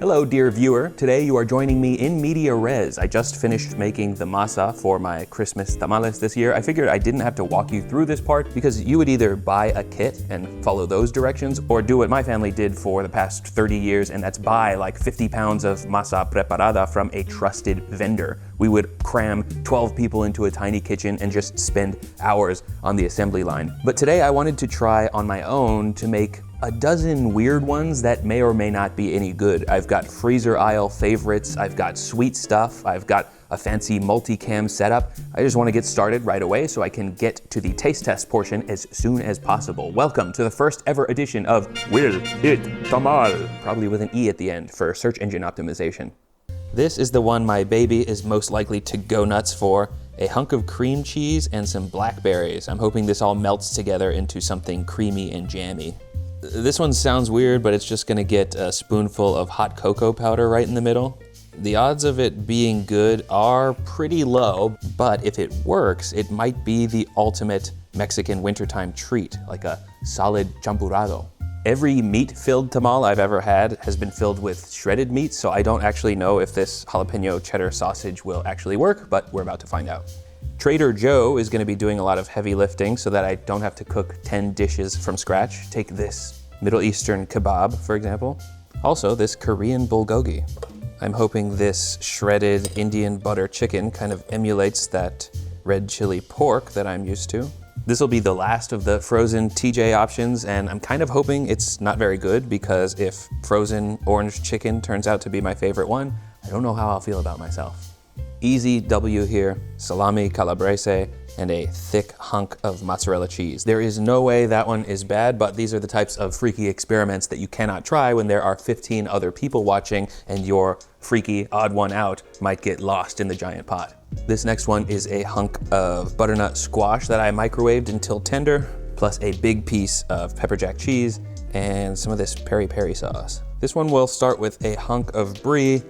Hello, dear viewer. Today you are joining me in media res. I just finished making the masa for my Christmas tamales this year. I figured I didn't have to walk you through this part because you would either buy a kit and follow those directions or do what my family did for the past 30 years, and that's buy like 50 pounds of masa preparada from a trusted vendor. We would cram 12 people into a tiny kitchen and just spend hours on the assembly line. But today I wanted to try on my own to make a dozen weird ones that may or may not be any good. I've got freezer aisle favorites, I've got sweet stuff, I've got a fancy multicam setup. I just want to get started right away so I can get to the taste test portion as soon as possible. Welcome to the first ever edition of Will It Tamal? Probably with an E at the end for search engine optimization. This is the one my baby is most likely to go nuts for. A hunk of cream cheese and some blackberries. I'm hoping this all melts together into something creamy and jammy. This one sounds weird, but it's just gonna get a spoonful of hot cocoa powder right in the middle. The odds of it being good are pretty low, but if it works, it might be the ultimate Mexican wintertime treat, like a solid champurrado. Every meat-filled tamal I've ever had has been filled with shredded meat, so I don't actually know if this jalapeno cheddar sausage will actually work, but we're about to find out. Trader Joe is going to be doing a lot of heavy lifting so that I don't have to cook 10 dishes from scratch. Take this Middle Eastern kebab, for example. Also, this Korean bulgogi. I'm hoping this shredded Indian butter chicken kind of emulates that red chili pork that I'm used to. This will be the last of the frozen TJ options, and I'm kind of hoping it's not very good because if frozen orange chicken turns out to be my favorite one, I don't know how I'll feel about myself. Easy W here, salami calabrese, and a thick hunk of mozzarella cheese. There is no way that one is bad, but these are the types of freaky experiments that you cannot try when there are 15 other people watching and your freaky odd one out might get lost in the giant pot. This next one is a hunk of butternut squash that I microwaved until tender, plus a big piece of pepper jack cheese and some of this peri peri sauce. This one will start with a hunk of brie,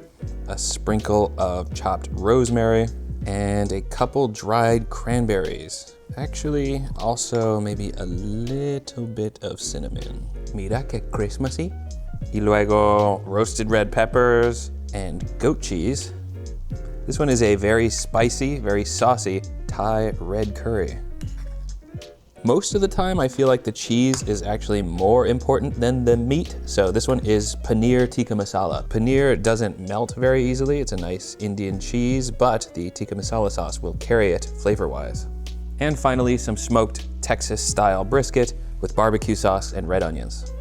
a sprinkle of chopped rosemary, and a couple dried cranberries. Actually, also maybe a little bit of cinnamon. Mira que Christmassy. Y luego roasted red peppers and goat cheese. This one is a very spicy, very saucy Thai red curry. Most of the time, I feel like the cheese is actually more important than the meat. So this one is paneer tikka masala. Paneer doesn't melt very easily. It's a nice Indian cheese, but the tikka masala sauce will carry it flavor-wise. And finally, some smoked Texas-style brisket with barbecue sauce and red onions.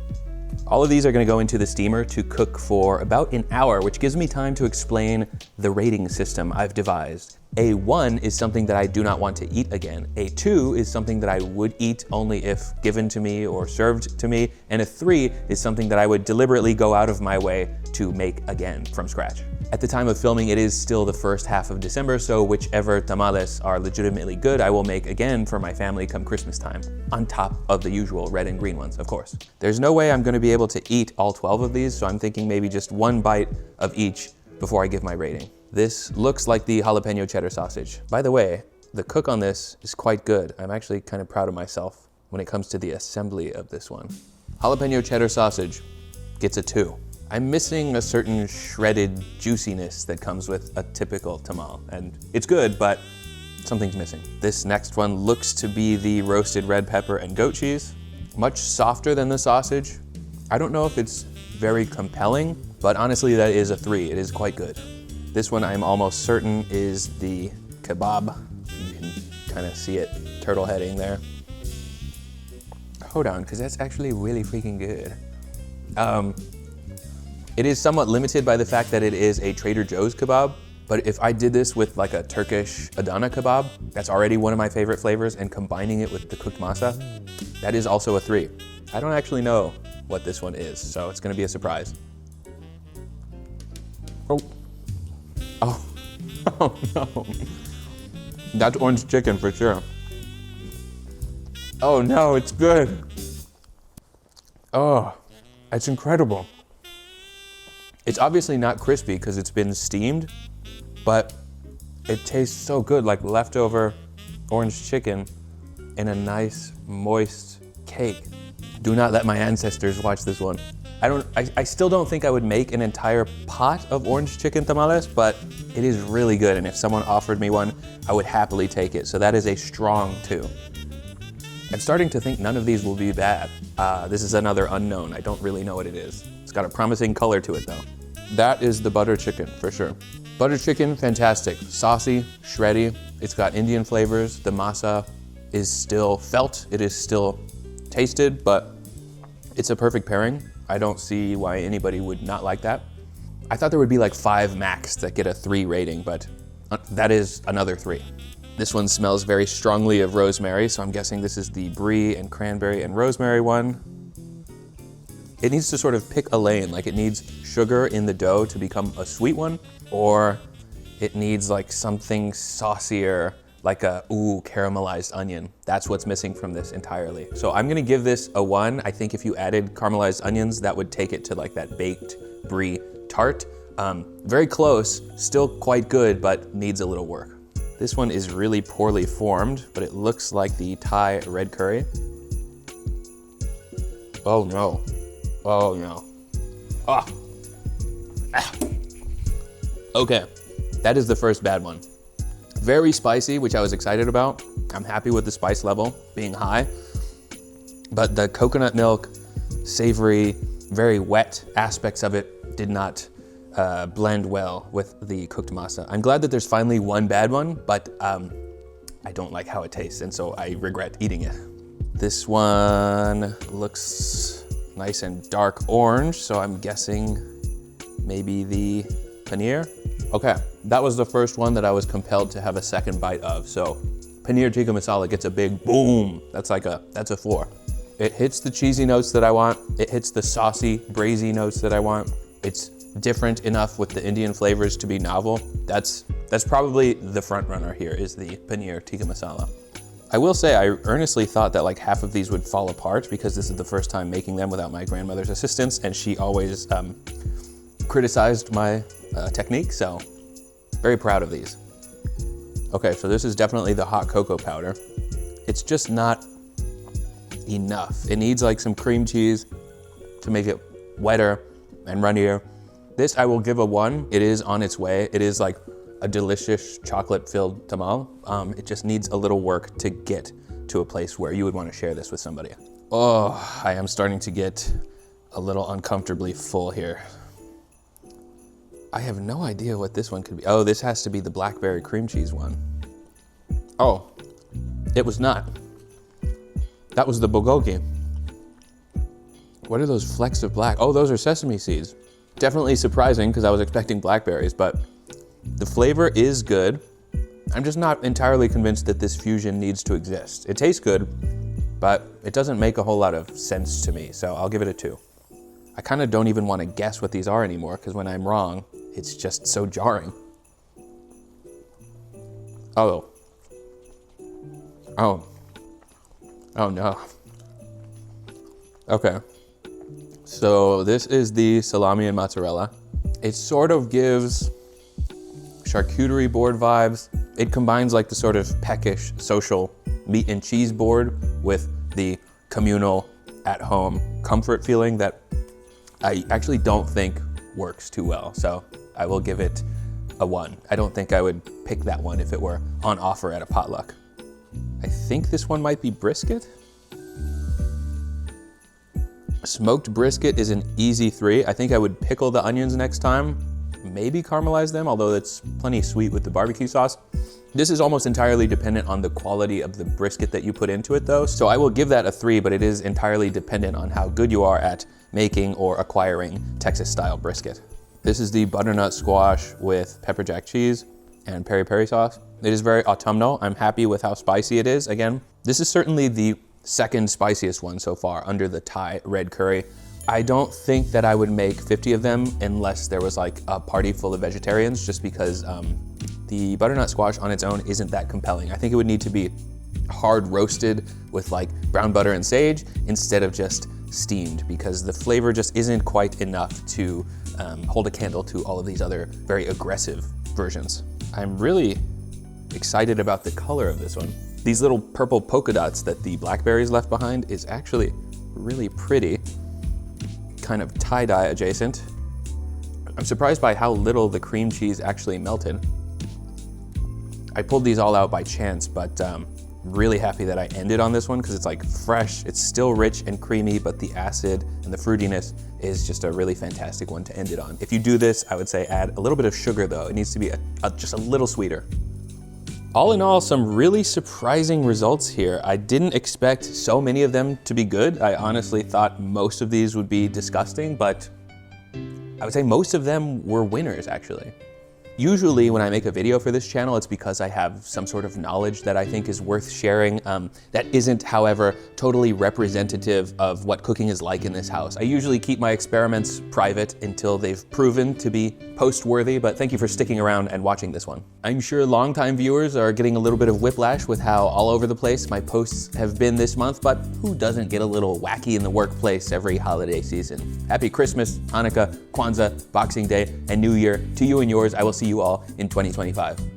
All of these are gonna go into the steamer to cook for about an hour, which gives me time to explain the rating system I've devised. A 1 is something that I do not want to eat again. A 2 is something that I would eat only if given to me or served to me. And a 3 is something that I would deliberately go out of my way to make again from scratch. At the time of filming, it is still the first half of December, so whichever tamales are legitimately good, I will make again for my family come Christmas time, on top of the usual red and green ones, of course. There's no way I'm gonna be able to eat all 12 of these, so I'm thinking maybe just one bite of each before I give my rating. This looks like the jalapeno cheddar sausage. By the way, the cook on this is quite good. I'm actually kind of proud of myself when it comes to the assembly of this one. Jalapeno cheddar sausage gets a 2. I'm missing a certain shredded juiciness that comes with a typical tamal, and it's good, but something's missing. This next one looks to be the roasted red pepper and goat cheese. Much softer than the sausage. I don't know if it's very compelling, but honestly, that is a 3. It is quite good. This one I'm almost certain is the kebab. You can kind of see it turtle heading there. Hold on, because that's actually really freaking good. It is somewhat limited by the fact that it is a Trader Joe's kebab, but if I did this with like a Turkish Adana kebab, that's already one of my favorite flavors, and combining it with the cooked masa, that is also a 3. I don't actually know what this one is, so it's gonna be a surprise. Oh. Oh, oh no. That's orange chicken for sure. Oh no, it's good. Oh, it's incredible. It's obviously not crispy because it's been steamed, but it tastes so good, like leftover orange chicken in a nice, moist cake. Do not let my ancestors watch this one. I still don't think I would make an entire pot of orange chicken tamales, but it is really good. And if someone offered me one, I would happily take it. So that is a strong 2. I'm starting to think none of these will be bad. This is another unknown. I don't really know what it is. It's got a promising color to it though. That is the butter chicken for sure. Butter chicken, fantastic. Saucy, shreddy. It's got Indian flavors. The masa is still felt. It is still tasted, but it's a perfect pairing. I don't see why anybody would not like that. I thought there would be like 5 max that get a 3 rating, but that is another 3. This one smells very strongly of rosemary, so I'm guessing this is the brie and cranberry and rosemary one. It needs to sort of pick a lane, like it needs sugar in the dough to become a sweet one, or it needs like something saucier, like a caramelized onion. That's what's missing from this entirely. So I'm gonna give this a 1. I think if you added caramelized onions, that would take it to like that baked brie tart. Very close, still quite good, but needs a little work. This one is really poorly formed, but it looks like the Thai red curry. Oh no. Oh no. Ah. Okay, that is the first bad one. Very spicy, which I was excited about. I'm happy with the spice level being high, but the coconut milk, savory, very wet aspects of it did not blend well with the cooked masa. I'm glad that there's finally one bad one, but I don't like how it tastes, and so I regret eating it. This one looks nice and dark orange, so I'm guessing maybe the paneer. Okay, that was the first one that I was compelled to have a second bite of. So paneer tikka masala gets a big boom. That's a 4. It hits the cheesy notes that I want. It hits the saucy, braisy notes that I want. It's different enough with the Indian flavors to be novel. That's probably the front runner here, is the paneer tikka masala. I will say I earnestly thought that like half of these would fall apart because this is the first time making them without my grandmother's assistance, and she always criticized my technique, so very proud of these. Okay, so this is definitely the hot cocoa powder. It's just not enough. It needs like some cream cheese to make it wetter and runnier. This I will give a 1. It is on its way. It is like a delicious chocolate-filled tamal. It just needs a little work to get to a place where you would want to share this with somebody. Oh, I am starting to get a little uncomfortably full here. I have no idea what this one could be. Oh, this has to be the blackberry cream cheese one. Oh, it was not. That was the bulgogi. What are those flecks of black? Oh, those are sesame seeds. Definitely surprising because I was expecting blackberries, but the flavor is good. I'm just not entirely convinced that this fusion needs to exist. It tastes good, but it doesn't make a whole lot of sense to me, so I'll give it a 2. I kind of don't even want to guess what these are anymore because when I'm wrong, it's just so jarring. Oh. Oh. Oh no. Okay. So this is the salami and mozzarella. It sort of gives charcuterie board vibes. It combines like the sort of peckish social meat and cheese board with the communal at-home comfort feeling that I actually don't think works too well. So I will give it a 1. I don't think I would pick that one if it were on offer at a potluck. I think this one might be brisket. Smoked brisket is an easy 3. I think I would pickle the onions next time, maybe caramelize them, although it's plenty sweet with the barbecue sauce. This is almost entirely dependent on the quality of the brisket that you put into it though. So I will give that a 3, but it is entirely dependent on how good you are at making or acquiring Texas style brisket. This is the butternut squash with pepper jack cheese and peri-peri sauce. It is very autumnal. I'm happy with how spicy it is. Again, this is certainly the second spiciest one so far under the Thai red curry. I don't think that I would make 50 of them unless there was like a party full of vegetarians, just because the butternut squash on its own isn't that compelling. I think it would need to be hard roasted with like brown butter and sage instead of just steamed, because the flavor just isn't quite enough to hold a candle to all of these other very aggressive versions. I'm really excited about the color of this one. These little purple polka dots that the blackberries left behind is actually really pretty. kind of tie-dye adjacent. I'm surprised by how little the cream cheese actually melted. I pulled these all out by chance, but really happy that I ended on this one because it's like fresh, it's still rich and creamy, but the acid and the fruitiness is just a really fantastic one to end it on. If you do this, I would say add a little bit of sugar though. It needs to be just a little sweeter. All in all, some really surprising results here. I didn't expect so many of them to be good. I honestly thought most of these would be disgusting, but I would say most of them were winners actually. Usually when I make a video for this channel, it's because I have some sort of knowledge that I think is worth sharing that isn't, however, totally representative of what cooking is like in this house. I usually keep my experiments private until they've proven to be post-worthy, but thank you for sticking around and watching this one. I'm sure longtime viewers are getting a little bit of whiplash with how all over the place my posts have been this month, but who doesn't get a little wacky in the workplace every holiday season? Happy Christmas, Hanukkah, Kwanzaa, Boxing Day, and New Year to you and yours. I will see you all in 2025.